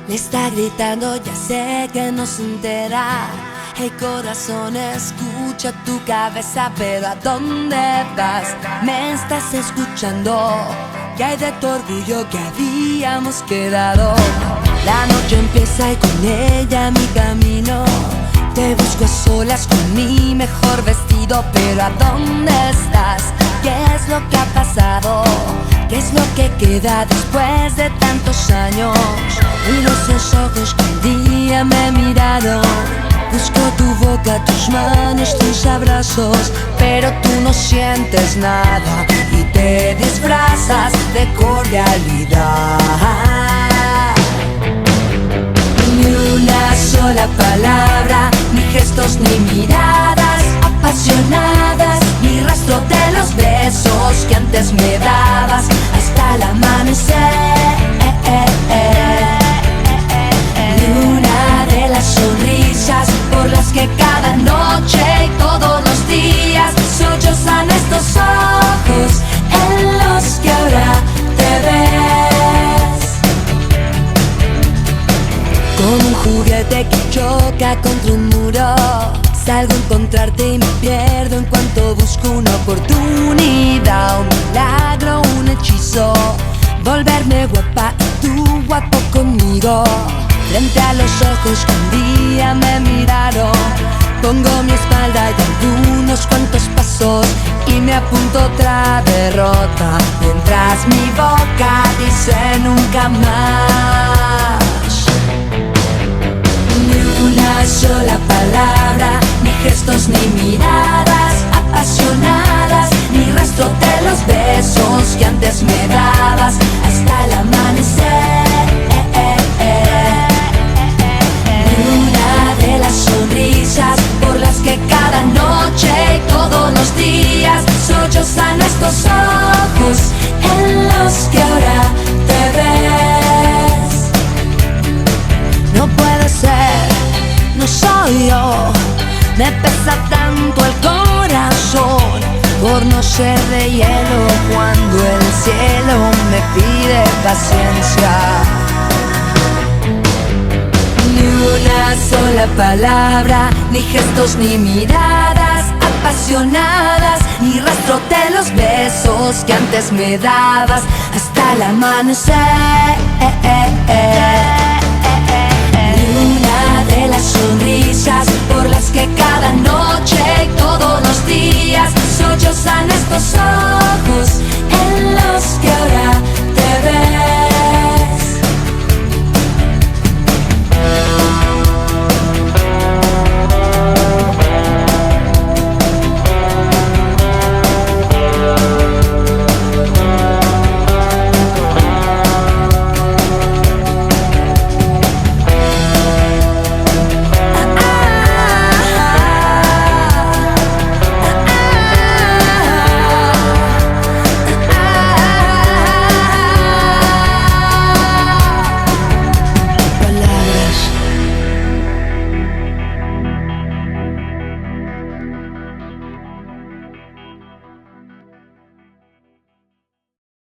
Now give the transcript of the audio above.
Le está gritando, ya sé que no se entera. Hey corazón, escucha tu cabeza, pero ¿a dónde vas? ¿Me estás escuchando? ¿Qué hay de tu orgullo que habíamos quedado? La noche empieza y con ella mi camino. Te busco a solas con mi mejor vestido, pero ¿a dónde estás? ¿Qué es lo que ha pasado? ¿Qué es lo que queda después de tantos años? Miro esos ojos que un día me miraron. Busco tu boca, tus manos, tus abrazos, pero tú no sientes nada y te disfrazas de cordialidad. Ni una sola palabra, ni gestos ni miradas apasionadas, ni rastro de los besos que antes me dabas hasta el amanecer. Ni una de las sonrisas por las que cada noche y todos los días sollozan estos ojos en los que ahora te ves. Como un juguete que choca contra un muro, salgo a encontrarte y me pierdo en cuanto busco una oportunidad, un milagro, un hechizo, volverme guapa y tú guapo conmigo. Frente a los ojos que un día me miraron, pongo mi espalda y algunos cuantos pasos y me apunto otra derrota, mientras mi boca dice nunca más. Ni una sola palabra, ni gestos ni miradas apasionadas, ni rastro de los besos que antes me dabas hasta el amanecer. Ni una de las sonrisas por las que cada noche y todos los días sollozan estos ojos en los que ahora te ves. No puede ser, no soy yo, me pesa tanto el corazón por no ser de hielo cuando el cielo me pide paciencia. Ni una sola palabra, ni gestos ni miradas apasionadas, ni rastro de los besos que antes me dabas hasta el amanecer.